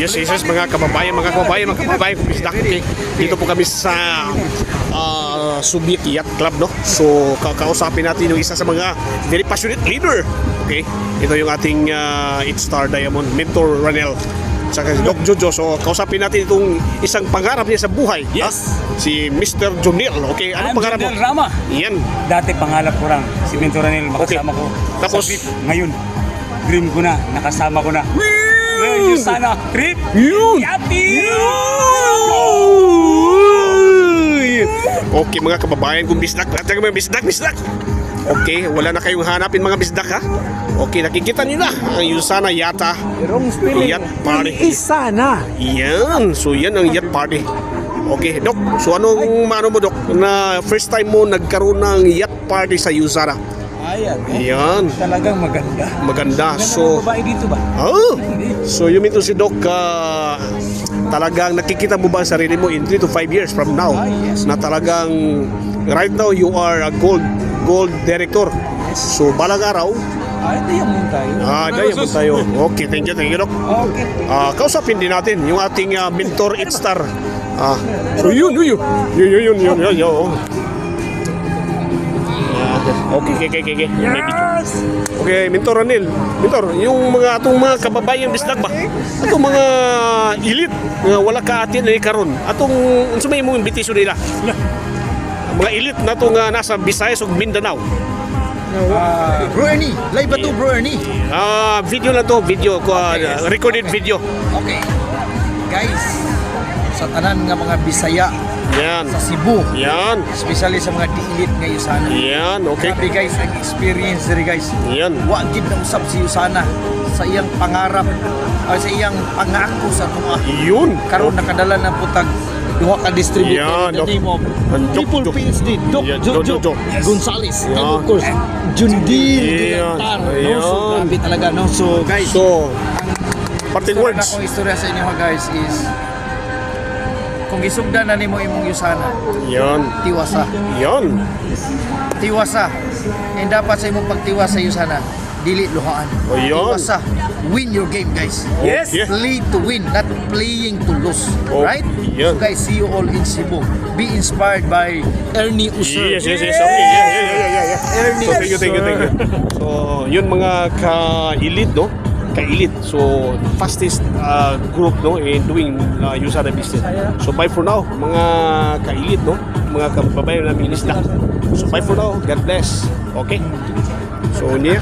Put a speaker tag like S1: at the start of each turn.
S1: Yes, yes, mga kababayan, kumisdak. Okay. Dito po kami sa Subic Yacht Club, no? So, kakausapin natin yung isa sa mga very passionate leader. Okay? Ito yung ating Star Diamond mentor Ranel. Saka si Doc Jojo. So, kausapin natin itong isang pangarap niya sa buhay.
S2: Yes.
S1: Si Mr. Jonil. Okay, anong pangarap mo?
S2: Jonil Rama.
S1: Yan.
S2: Dati pangarap ko lang si Mentor Ranel, makasama ko.
S1: Tapos?
S2: Sa VIP. Ngayon, dream ko na, nakasama ko na. Ngayon, sana trip.
S1: Yun!
S2: Yati!
S1: Okay, mga kababayan, kung bisdak, bisdak. Okay, wala na kayong hanapin mga bisdak, ha? Okay, nakikita nyo na ang Yusana Yata Yacht Party.
S3: Isana.
S1: Yan, so yan ang yacht party. Okay, Dok, so anong mano mo, Dok, na first time mo nagkaroon ng yacht party sa Yusana?
S2: Ayan.
S1: Yan,
S2: Talagang maganda.
S1: maganda.
S2: Ganda
S1: So,
S2: ng babae dito ba?
S1: oh, so you mean to si Doc, talagang nakikita mo ba ang sarili mo in 3 to 5 years from now?
S2: Yes.
S1: Na talagang right now you are a gold director. So balang araw,
S2: Diamond tayo.
S1: diamond tayo. Okay, thank you, Doc.
S2: Okay.
S1: Kausapin din natin yung ating mentor Star. So yun. Okay.
S2: Yes!
S1: Okay, Mentor Ranil. Mentor, yung atong mga kababayan bisdak ba? Atong mga elite nga wala ka atin ni karon. Atong unsa may imong imbitasyon nila? Mga elite na to nga nasa Visayas ug Mindanao.
S3: Bro Ernie. Live ba to, Bro Ernie?
S1: Video na to, recorded video.
S3: Okay. Guys, sa tanan nga mga Bisaya
S1: Yan.
S3: sa Cebu,
S1: Yan.
S3: especially sa mga di-elite nga Yusana.
S1: Yan, okay.
S3: Grabe guys, ang experience diri guys.
S1: Yan.
S3: Wa gid na usab si Yusana sa iyang pangarap o sa iyang pangako sa tuwa.
S1: Yun.
S3: Karon nakadala ng putag duha ka distributor
S1: Yan,
S3: in the
S1: Doc.
S3: name of
S1: Ang Doc,
S3: People
S1: Doc.
S3: PhD, Doc
S1: Yan,
S3: Jojo
S1: Doc. Yes.
S3: Gonzales, and
S1: Yan.
S3: of course Jundil
S1: Yan.
S3: Directar, no? So
S1: Yan.
S3: grabe talaga, no? So guys,
S1: So, parting
S3: na
S1: words.
S3: akong istorya sa inyo guys is kung gisugdan na nimo imong Yusana,
S1: Yan.
S3: tiwasa.
S1: Yan.
S3: Tiwasa. And dapat sa imong pagtiwasa Yusana, dili luhaan.
S1: O, yun.
S3: Tiwasa. Win your game, guys.
S1: Yes.
S3: Play to win, not playing to lose.
S1: Oh,
S3: Right?
S1: yan.
S3: So guys, see you all in Cebu. Be inspired by Ernie User.
S1: Yes. Okay. Yeah.
S3: Ernie
S1: So, thank you. So, yun mga ka-elite, no? Ka-elite. So, fastest group, no? In doing Yusana business. So, bye for now, mga ka-elite, no? Mga kababayan namin isda. So, bye for now. God bless. Okay? So, niya.